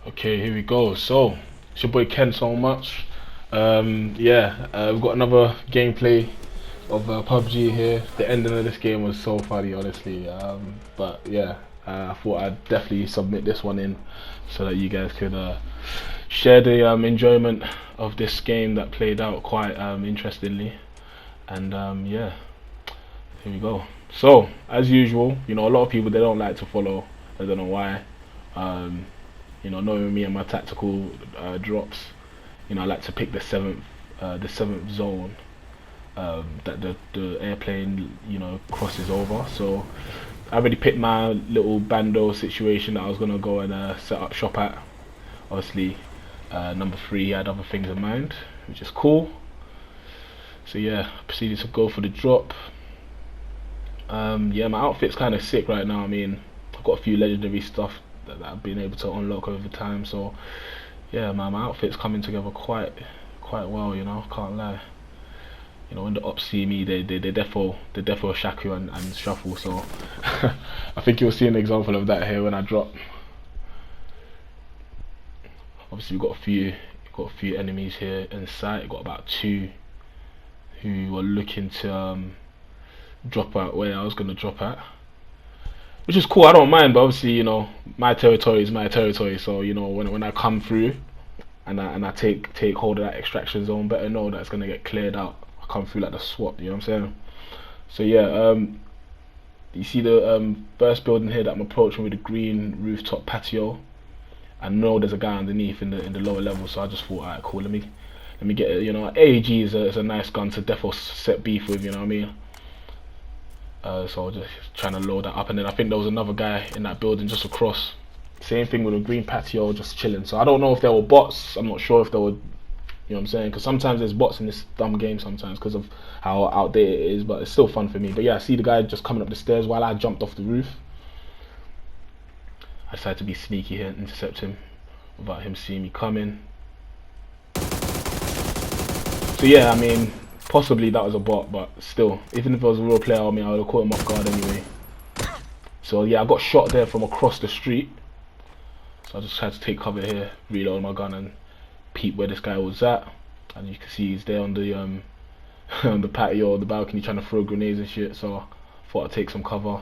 Okay, here we go. So, it's your boy Ken so much. We've got another gameplay of PUBG here. The ending of this game was so funny, honestly. I thought I'd definitely submit this one in so that you guys could share the enjoyment of this game that played out quite interestingly. And here we go. So, as usual, a lot of people they don't like to follow. I don't know why. Um, knowing me and my tactical drops, I like to pick the seventh zone that the airplane, crosses over. So I already picked my little bando situation that I was gonna go and set up shop at. Obviously, number three had other things in mind, which is cool. So yeah, proceeded to go for the drop. My outfit's kind of sick right now. I mean, I've got a few legendary stuff that I've been able to unlock over time. So yeah, my outfit's coming together quite well. Can't lie. When the ops see me, they defo shaku and shuffle. So I think you'll see an example of that here when I drop. Obviously, we've got a few enemies here in sight. We've got about two who are looking to drop out where I was gonna drop at, which is cool. I don't mind, but obviously, my territory is my territory. So when I come through and I take hold of that extraction zone, better know that it's gonna get cleared out. I come through like the SWAT. You know what I'm saying? So yeah, you see the first building here that I'm approaching with the green rooftop patio. I know there's a guy underneath in the lower level, so I just thought, alright, cool. Let me get it. AAG is a nice gun to defo set beef with. You know what I mean? So just trying to load that up, and then I think there was another guy in that building just across. Same thing with a green patio, just chilling. So I don't know if there were bots. I'm not sure if there were. You know what I'm saying? Because sometimes there's bots in this dumb game sometimes because of how outdated it is, but it's still fun for me. But yeah, I see the guy just coming up the stairs while I jumped off the roof. I decided to be sneaky here and intercept him without him seeing me coming. So yeah, I mean, possibly that was a bot, but still, even if it was a real player, I mean, I would have caught him off guard anyway. So yeah, I got shot there from across the street. So I just tried to take cover here, reload my gun, and peep where this guy was at. And you can see he's there on the on the patio or the balcony trying to throw grenades and shit. So I thought I'd take some cover.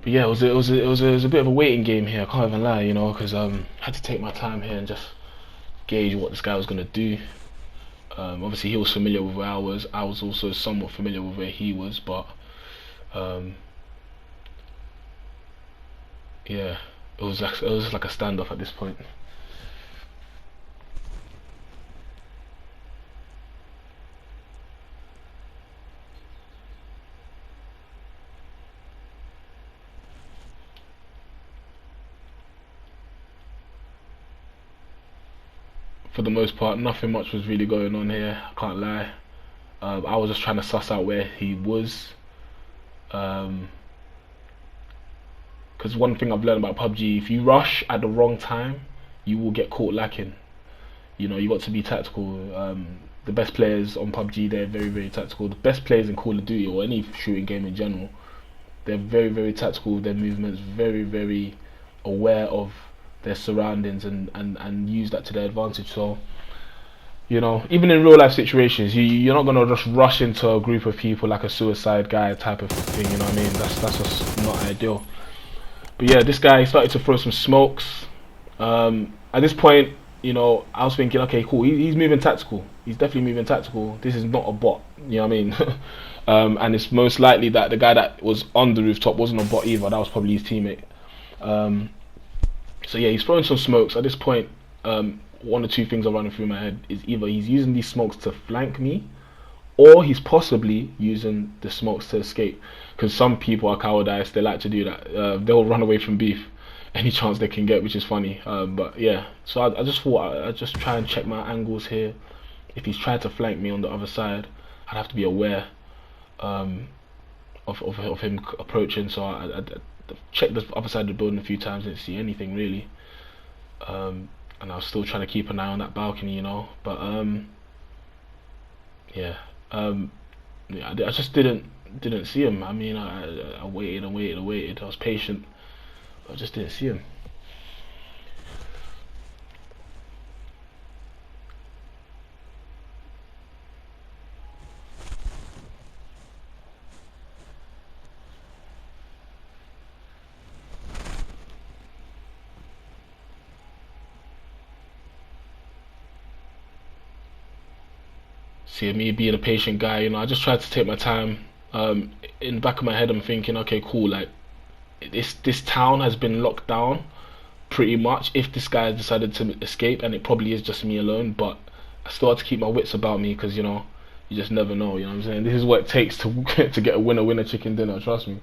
But yeah, it was a bit of a waiting game here. I can't even lie, because I had to take my time here and just gauge what this guy was gonna do. Obviously, he was familiar with where I was. I was also somewhat familiar with where he was, but um, yeah, it was like a standoff at this point. For the most part, nothing much was really going on here. I can't lie. I was just trying to suss out where he was. Um, Because one thing I've learned about PUBG, if you rush at the wrong time, you will get caught lacking. You got to be tactical. The best players on PUBG, they're very, very tactical. The best players in Call of Duty or any shooting game in general, they're very, very tactical with their movements, very, very aware of their surroundings and use that to their advantage. So, even in real life situations, you're not gonna just rush into a group of people like a suicide guy type of thing. You know what I mean? That's just not ideal. But yeah, this guy started to throw some smokes. At this point, I was thinking, okay, cool. He's moving tactical. He's definitely moving tactical. This is not a bot. You know what I mean? And it's most likely that the guy that was on the rooftop wasn't a bot either. That was probably his teammate. Um, so yeah, he's throwing some smokes. At this point, one or two things are running through my head. Is either he's using these smokes to flank me, or he's possibly using the smokes to escape. Because some people are cowardice; they like to do that. They'll run away from beef any chance they can get, which is funny. But yeah, so I just thought I'd just try and check my angles here. If he's trying to flank me on the other side, I'd have to be aware um, of him approaching. So I checked the other side of the building a few times, didn't see anything really. And I was still trying to keep an eye on that balcony, But yeah, yeah, I just didn't didn't see him. I mean, I waited and waited and waited. I was patient, but I just didn't see him. See, me being a patient guy, you know, I just tried to take my time. In the back of my head, I'm thinking, okay, cool. Like this town has been locked down pretty much. If this guy decided to escape, and it probably is just me alone, but I still have to keep my wits about me because you know, you just never know. You know what I'm saying? This is what it takes to to get a winner chicken dinner. Trust me.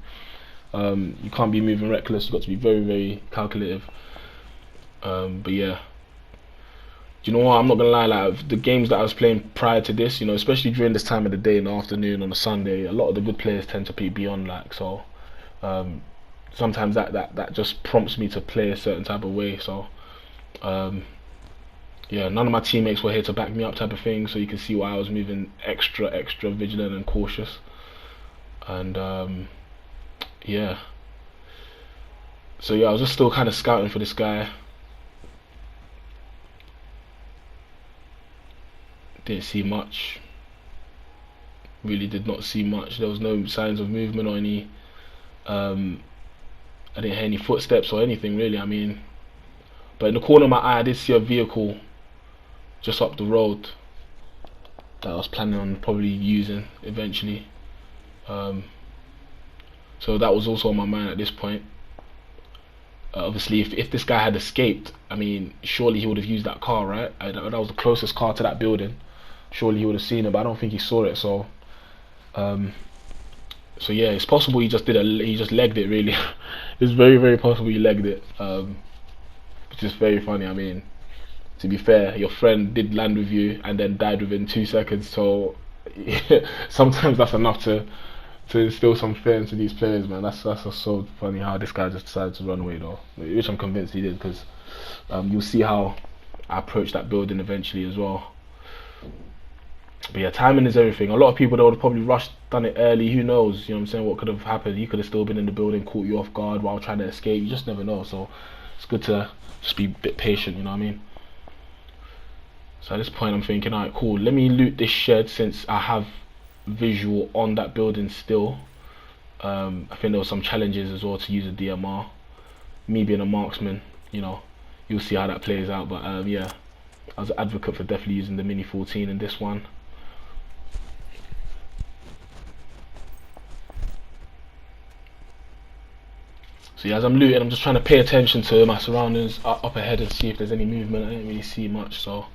You can't be moving reckless. You got to be very very calculative. But yeah. Do you know what? I'm not gonna lie. Like the games that I was playing prior to this, you know, especially during this time of the day in the afternoon on a Sunday, a lot of the good players tend to be beyond like so. Um, Sometimes that just prompts me to play a certain type of way. So yeah, none of my teammates were here to back me up, type of thing. So you can see why I was moving extra vigilant and cautious. And yeah, so yeah, I was just still kind of scouting for this guy. Didn't see much. Really did not see much. There was no signs of movement or any. I didn't hear any footsteps or anything really. I mean, but in the corner of my eye, I did see a vehicle just up the road that I was planning on probably using eventually. So that was also on my mind at this point. Obviously, if this guy had escaped, I mean, surely he would have used that car, right? That was the closest car to that building. Surely he would have seen it, but I don't think he saw it. Um, so yeah, it's possible he just he just legged it. Really, it's very possible he legged it. Which is very funny. I mean, to be fair, your friend did land with you and then died within 2 seconds. So sometimes that's enough to instill some fear into these players, man. That's just so funny how this guy just decided to run away though, which I'm convinced he did because you'll see how I approached that building eventually as well. But yeah, timing is everything. A lot of people that would have probably rushed, done it early. Who knows? You know what I'm saying? What could have happened? He could have still been in the building, caught you off guard while trying to escape. You just never know. So it's good to just be a bit patient. You know what I mean? So at this point, I'm thinking, alright, cool. Let me loot this shed since I have visual on that building still. I think there were some challenges as well to use a DMR. Me being a marksman, you know, you'll see how that plays out. But yeah, I was an advocate for definitely using the Mini 14 in this one. So yeah, as I'm looting, I'm just trying to pay attention to my surroundings up ahead and see if there's any movement. I didn't really see much, so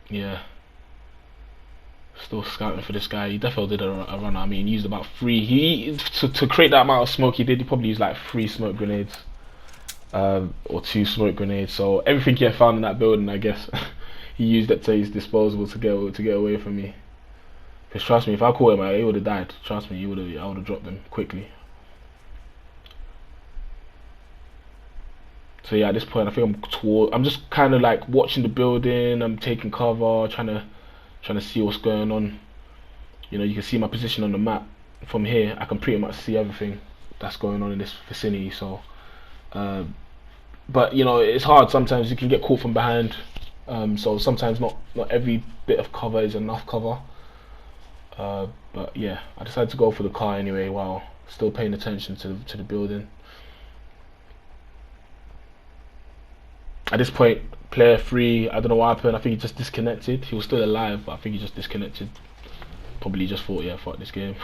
yeah, still scouting for this guy. He definitely did a run. I mean, he used about three. To create that amount of smoke he did. He probably used like 3 smoke grenades, or 2 smoke grenades. So everything he had found in that building, I guess, he used it to his disposal to get away from me. Because trust me, if I caught him, he would have died. Trust me, I would have dropped him quickly. So yeah, at this point, I think I'm just kind of like watching the building. I'm taking cover, trying to see what's going on. You know, you can see my position on the map. From here, I can pretty much see everything that's going on in this vicinity. So, but you know, it's hard. Sometimes you can get caught from behind. So sometimes not every bit of cover is enough cover. But yeah, I decided to go for the car anyway while still paying attention to the building. At this point, player 3, I don't know what happened. I think he just disconnected. He was still alive, but I think he just disconnected. Probably just thought, yeah, fuck this game.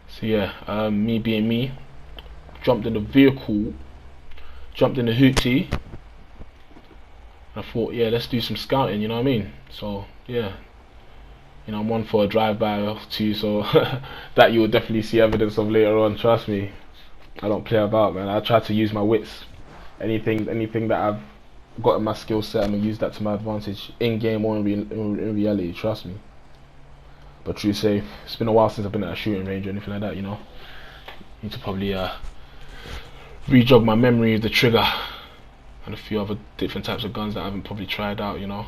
So yeah, me being me, jumped in the vehicle, jumped in the hootie. I thought, yeah, let's do some scouting. You know what I mean? So yeah. You know, I'm one for a drive-by or 2, so that you will definitely see evidence of later on. Trust me, I don't play about, man. I try to use my wits. Anything that I've got in my skill set, I'm gonna use that to my advantage, in game or in reality. Trust me. But true say, it's been a while since I've been at a shooting range or anything like that. You know, need to probably re-jog my memory of the trigger and a few other different types of guns that I haven't probably tried out. You know.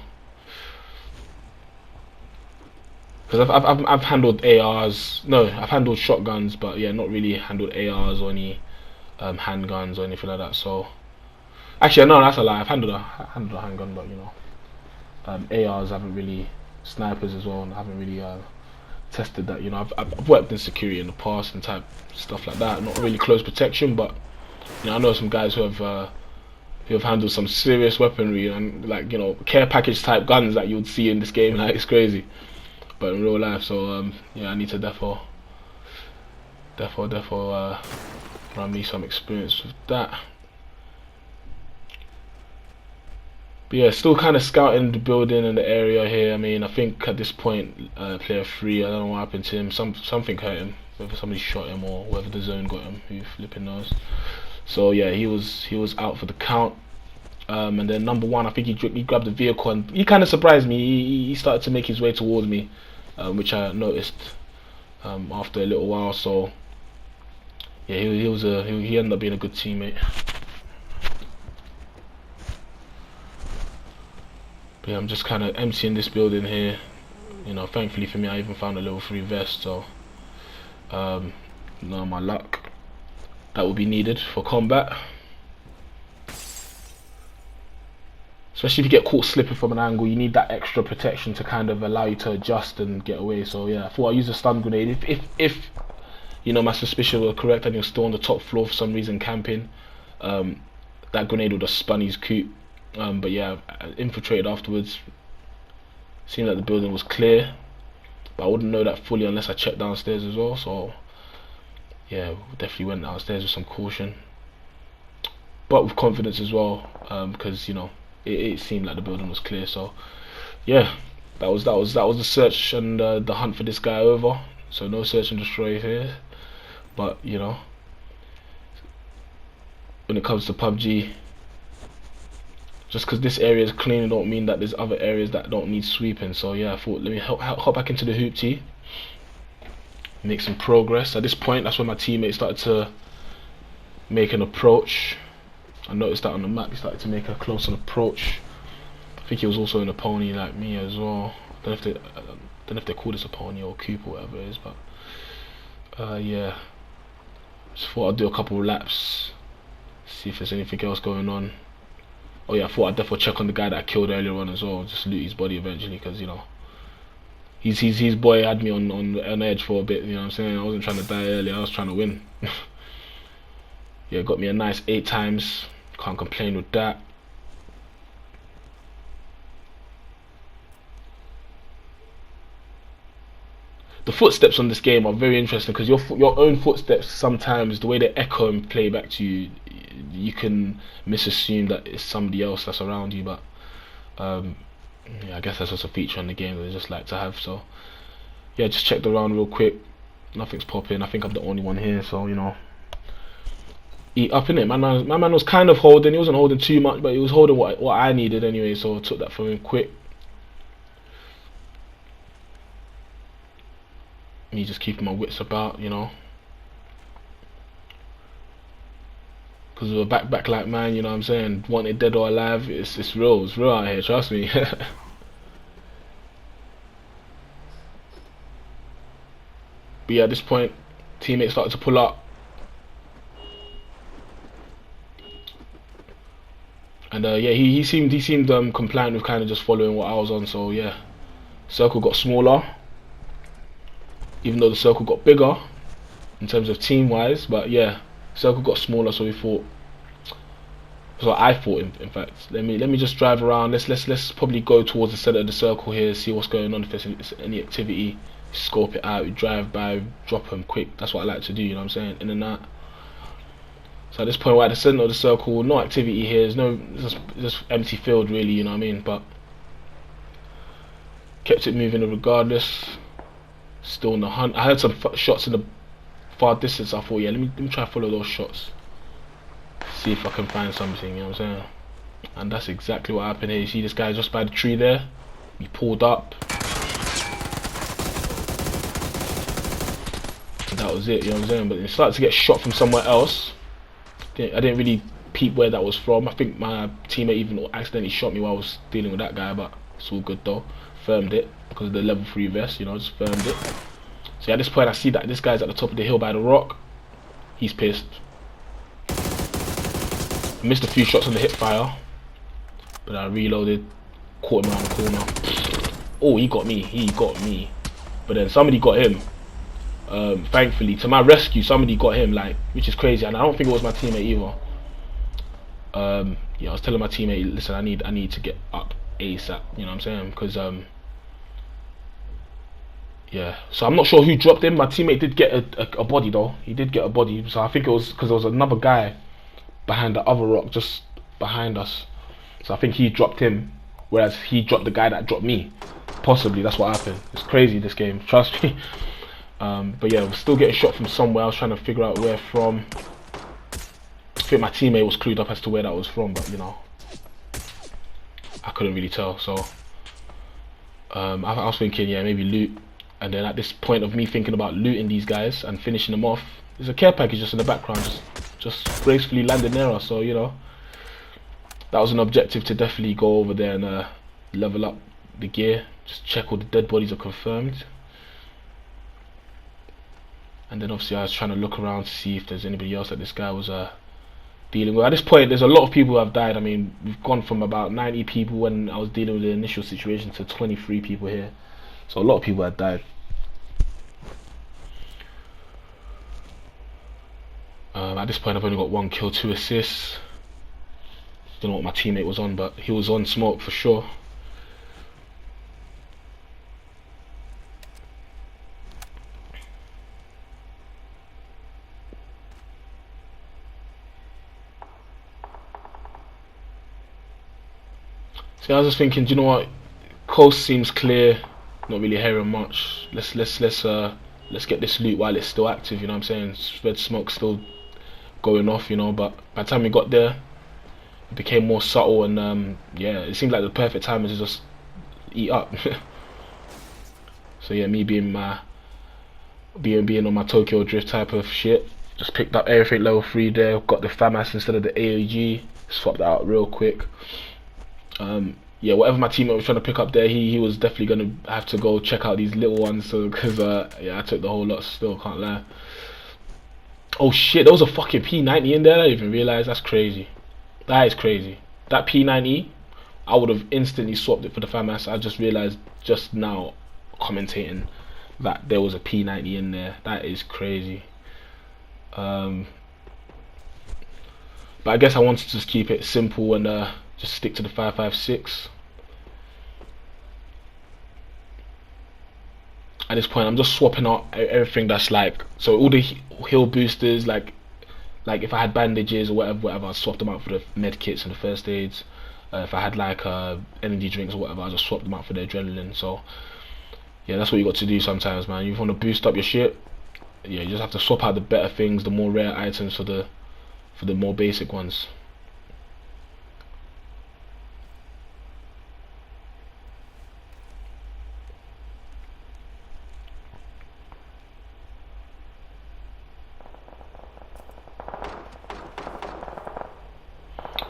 Because I've handled ARs. No, I've handled shotguns, but yeah, not really handled ARs or any handguns or anything like that. So actually, no, that's a lie. I've handled a handgun, but you know, ARs haven't really, snipers as well, and I haven't really tested that. You know, I've worked in security in the past and type stuff like that. Not really close protection, but you know, I know some guys who have handled some serious weaponry and like, you know, care package type guns that you would see in this game. Like, it's crazy, but in real life. So yeah, I need to defo run me some experience with that. But yeah, still kind of scouting the building and the area here. I mean, I think at this point, player 3, I don't know what happened to him. Something hurt him. Whether somebody shot him or whether the zone got him. Who flipping knows? So yeah, he was out for the count. And then number 1, I think he grabbed the vehicle and he kind of surprised me. He started to make his way towards me, which I noticed after a little while. So yeah, he ended up being a good teammate. But yeah, I'm just kind of emptying this building here. You know, thankfully for me, I even found a level 3 vest. So no, my luck, that will be needed for combat. Especially if you get caught slipping from an angle, you need that extra protection to kind of allow you to adjust and get away. So yeah, I thought I'd use a stun grenade. If you know, my suspicion were correct and you're still on the top floor for some reason camping, that grenade would have spun his coop. But yeah, I infiltrated afterwards. Seemed like the building was clear, but I wouldn't know that fully unless I checked downstairs as well. So yeah, definitely went downstairs with some caution, but with confidence as well, because you know, it seemed like the building was clear. So yeah, that was the search and the hunt for this guy over. So no search and destroy here, but you know, when it comes to PUBG, just because this area is clean don't mean that there's other areas that don't need sweeping. So yeah, I thought let me hop back into the hoop tee, make some progress. At this point, that's when my teammates started to make an approach. I noticed that on the map he started to make a closer approach. I think he was also in a pony like me as well. I don't know if they call this a pony or a coupe or whatever it is, but yeah, just thought I'd do a couple of laps, see if there's anything else going on. Oh yeah, I thought I'd definitely check on the guy that I killed earlier on as well, just loot his body eventually, because you know, his boy had me on edge for a bit. You know what I'm saying? I wasn't trying to die early, I was trying to win. Yeah, got me a nice 8 times. Can't complain with that. The footsteps on this game are very interesting because your own footsteps, sometimes the way they echo and play back to you, you can misassume that it's somebody else that's around you. But yeah, I guess that's just a feature on the game that they just like to have. So yeah, just checked around real quick. Nothing's popping. I think I'm the only one here, so you know, eat up in it. My man was kind of holding. He wasn't holding too much, but he was holding what I needed anyway. So I took that from him quick. Me just keeping my wits about, you know, because of a back like man, you know what I'm saying, wanted dead or alive, it's real out here, trust me. But yeah, at this point, teammates started to pull up, and yeah, he seemed compliant with kind of just following what I was on. So yeah, circle got smaller, even though the circle got bigger in terms of team wise, but yeah, circle got smaller. So we thought, so I thought in fact, let me just drive around. Let's probably go towards the center of the circle here, see what's going on, if there's any activity, scope it out. We drive by, drop them quick. That's what I like to do, you know what I'm saying, in and out. So at this point we're at the center of the circle, no activity here, there's no, just empty field really, you know what I mean, but kept it moving regardless. Still on the hunt. I heard some shots in the far distance. I thought, yeah, let me try to follow those shots, see if I can find something, you know what I'm saying. And that's exactly what happened here. You see this guy just by the tree there, he pulled up, and that was it, you know what I'm saying. But it started to get shot from somewhere else. I didn't really peep where that was from. I think my teammate even accidentally shot me while I was dealing with that guy, but it's all good though. firmed it because of the level 3 vest, you know, just firmed it. So at this point I see that this guy's at the top of the hill by the rock. He's pissed. Missed a few shots on the hip fire, but I reloaded, caught him around the corner. Oh, he got me, but then somebody got him. Thankfully, to my rescue, somebody got him, like, which is crazy, and I don't think it was my teammate either. Yeah, I was telling my teammate, listen, I need to get up ASAP, you know what I'm saying? Because yeah, so I'm not sure who dropped him. My teammate did get a body though. He did get a body, so I think it was because there was another guy behind the other rock just behind us. So I think he dropped him, whereas he dropped the guy that dropped me. Possibly that's what happened. It's crazy, this game, trust me. But yeah, we're still getting shot from somewhere. I was trying to figure out where from. I think my teammate was clued up as to where that was from, but you know, I couldn't really tell. So I was thinking, yeah, maybe loot. And then at this point of me thinking about looting these guys and finishing them off, there's a care package just in the background, just gracefully landed near us. So you know, that was an objective to definitely go over there and level up the gear. Just check all the dead bodies are confirmed. And then obviously I was trying to look around to see if there's anybody else that this guy was dealing with. At this point there's a lot of people who have died. I mean, we've gone from about 90 people when I was dealing with the initial situation to 23 people here. So a lot of people had died. At this point I've only got 1 kill, 2 assists. Don't know what my teammate was on, but he was on smoke for sure. See, I was just thinking, do you know what? Coast seems clear. Not really hearing much. Let's get this loot while it's still active. You know what I'm saying? Red smoke's still going off. You know, but by the time we got there, it became more subtle, and yeah, it seemed like the perfect time is to just eat up. So yeah, me being on my Tokyo Drift type of shit, just picked up everything level 3 there. Got the FAMAS instead of the AAG. Swapped that out real quick. Yeah, whatever my teammate was trying to pick up there, he was definitely gonna have to go check out these little ones. So because yeah, I took the whole lot. Still can't lie. Oh shit, there was a fucking P90 in there. I didn't even realize. That's crazy. That is crazy. That P90, I would have instantly swapped it for the FAMAS. I just realized just now, commentating, that there was a P90 in there. That is crazy. But I guess I wanted to just keep it simple and just stick to the 5.56. At this point I'm just swapping out everything that's like, so all the heal boosters, like if I had bandages or whatever, I swapped them out for the med kits and the first aids. If I had like energy drinks or whatever, I just swapped them out for the adrenaline. So yeah, that's what you got to do sometimes, man. You want to boost up your shit, yeah, you just have to swap out the better things, the more rare items for the more basic ones.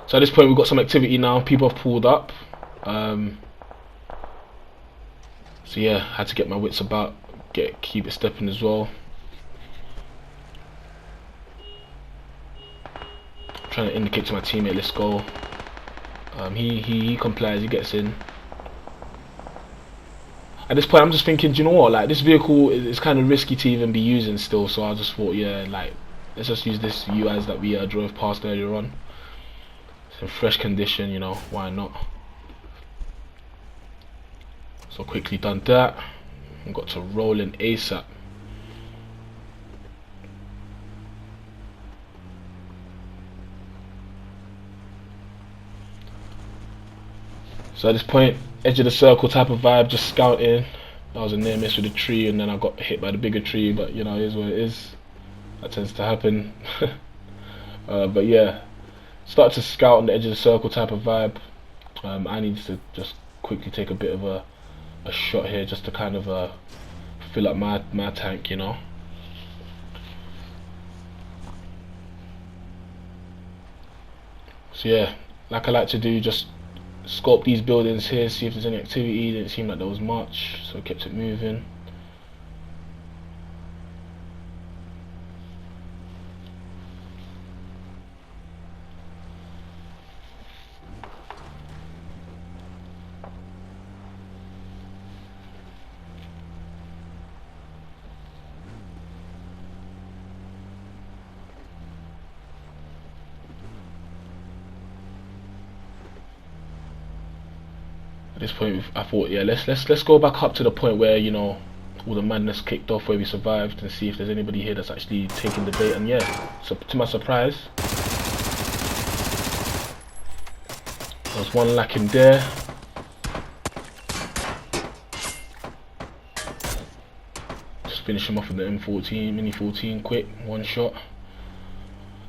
So at this point we've got some activity now. People have pulled up. So yeah, I had to get my wits about, keep it stepping as well. I'm trying to indicate to my teammate, let's go. He complies, he gets in. At this point I'm just thinking, do you know what, like this vehicle is kind of risky to even be using still, so I just thought, yeah, like let's just use this UIs that we drove past earlier on. It's in fresh condition, you know, why not? So quickly done that and got to rolling ASAP. So at this point, edge of the circle type of vibe, just scouting. I was a near miss with a tree and then I got hit by the bigger tree, but you know, it is what it is. That tends to happen. But yeah, start to scout on the edge of the circle type of vibe. I need to just quickly take a bit of a shot here just to kind of fill up my tank, you know. So yeah, like I like to do, just scope these buildings here, see if there's any activity. Didn't seem like there was much, so I kept it moving. At this point, I thought, yeah, let's go back up to the point where, you know, all the madness kicked off, where we survived, and see if there's anybody here that's actually taking the bait. And yeah, so to my surprise, there was one lacking there. Just finish him off with the M14, Mini 14, quick, one shot.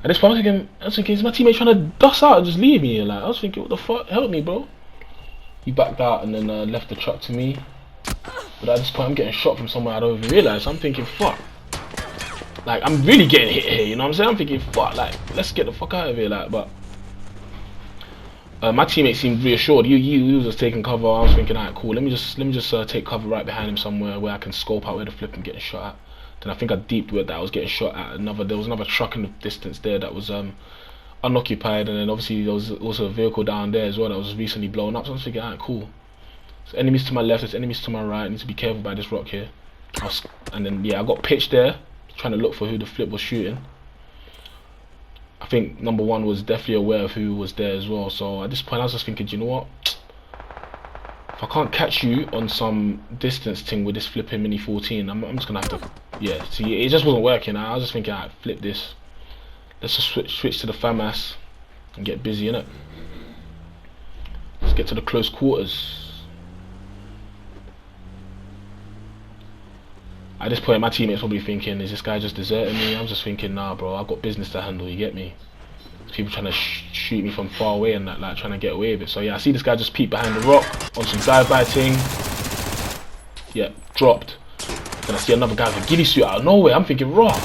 At this point, I was thinking, is my teammate trying to dust out and just leave me? Like, I was thinking, what the fuck? Help me, bro. He backed out and then left the truck to me. But at this point, I'm getting shot from somewhere I don't even realise. I'm thinking, fuck. Like, I'm really getting hit here, you know what I'm saying? I'm thinking, fuck, like, let's get the fuck out of here, like, but my teammate seemed reassured. He was just taking cover. I was thinking, alright, cool. Let me just take cover right behind him somewhere where I can scope out where the flip I'm getting shot at. Then I think I deeped with that I was getting shot at. There was another truck in the distance there that was unoccupied, and then obviously there was also a vehicle down there as well that was recently blown up. So I was thinking, alright, cool. There's enemies to my left, there's enemies to my right. I need to be careful by this rock here. And then yeah, I got pitched there, trying to look for who the flip was shooting. I think number one was definitely aware of who was there as well. So at this point, I was just thinking, you know what? If I can't catch you on some distance thing with this flipping Mini 14, I'm just gonna have to, yeah. See, it just wasn't working. I was just thinking, alright, flip this. Let's just switch to the FAMAS and get busy, innit? Let's get to the close quarters. At this point, my teammate's probably thinking, is this guy just deserting me? I'm just thinking, nah, bro, I've got business to handle, you get me? There's people trying to shoot me from far away and that, like, trying to get away with it. So yeah, I see this guy just peek behind the rock on some drive-by thing. Yeah, dropped. Then I see another guy with a ghillie suit out of nowhere. I'm thinking, raw.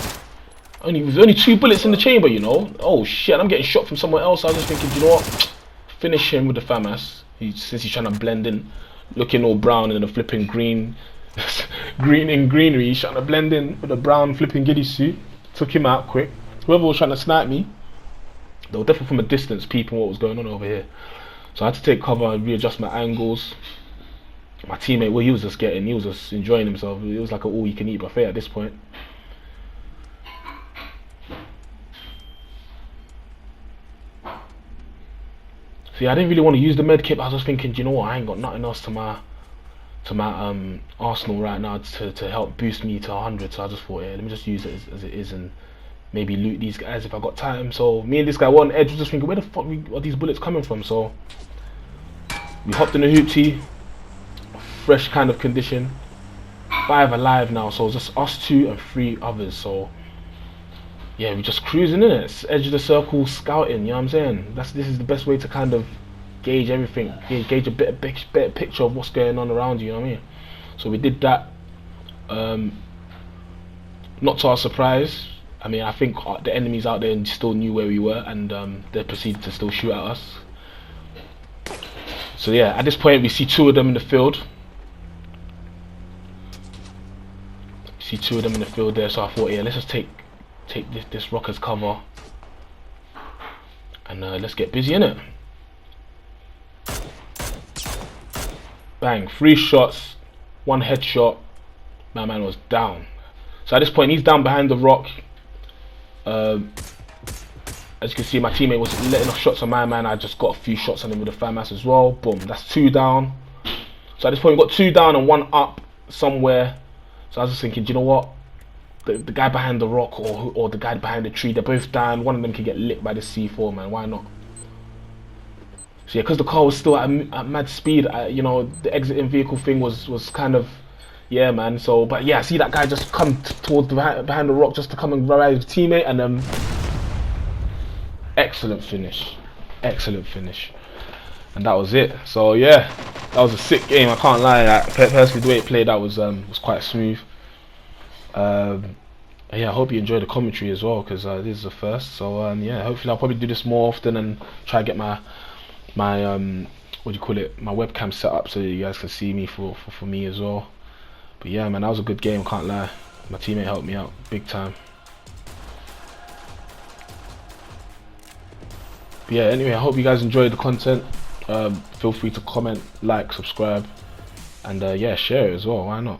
There's only 2 bullets in the chamber, you know. Oh shit, I'm getting shot from somewhere else. I was just thinking, you know what? Finish him with the FAMAS. Since he's trying to blend in, looking all brown in the flipping green, green in greenery. He's trying to blend in with a brown flipping ghillie suit. Took him out quick. Whoever was trying to snipe me, they were definitely from a distance peeping what was going on over here. So I had to take cover and readjust my angles. My teammate, well, he was just enjoying himself. It was like an all-you-can-eat buffet at this point. See, I didn't really want to use the med kit, but I was just thinking, you know what, I ain't got nothing else to my arsenal right now to help boost me to 100. So I just thought, yeah, let me just use it as it is and maybe loot these guys if I got time. So me and this guy were on edge, just thinking, where the fuck are these bullets coming from? So we hopped in the hoopty, fresh kind of condition, 5 alive now. So it's just us 2 and 3 others. So yeah, we're just cruising in it, edge of the circle, scouting. You know what I'm saying? This is the best way to kind of gauge everything, gauge a better picture of what's going on around you. You know what I mean? So we did that. Not to our surprise. I mean, I think the enemies out there still knew where we were, and they proceeded to still shoot at us. So yeah, at this point we see 2 of them in the field. See 2 of them in the field there. So I thought, yeah, let's just take this rock as cover, and let's get busy in it. Bang, 3 shots, 1 headshot. My man was down. So at this point, he's down behind the rock. As you can see, my teammate was letting off shots on my man. I just got a few shots on him with the FAMAS as well. Boom, that's 2 down. So at this point, we got 2 down and 1 up somewhere. So I was just thinking, do you know what? The guy behind the rock or the guy behind the tree, they're both down. One of them can get lit by the C4, man. Why not? So yeah, because the car was still at mad speed, you know, the exiting vehicle thing was kind of, yeah, man. So, but yeah, I see that guy just come towards behind the rock just to come and revive his teammate, and excellent finish, and that was it. So yeah, that was a sick game. I can't lie. Personally, the way it played out was quite smooth. Yeah, I hope you enjoy the commentary as well, because this is the first. So yeah, hopefully I'll probably do this more often and try to get my what do you call it, my webcam set up so you guys can see me for me as well. But yeah, man, that was a good game, can't lie. My teammate helped me out big time. But yeah, anyway, I hope you guys enjoyed the content. Feel free to comment, like, subscribe, and yeah, share it as well, why not?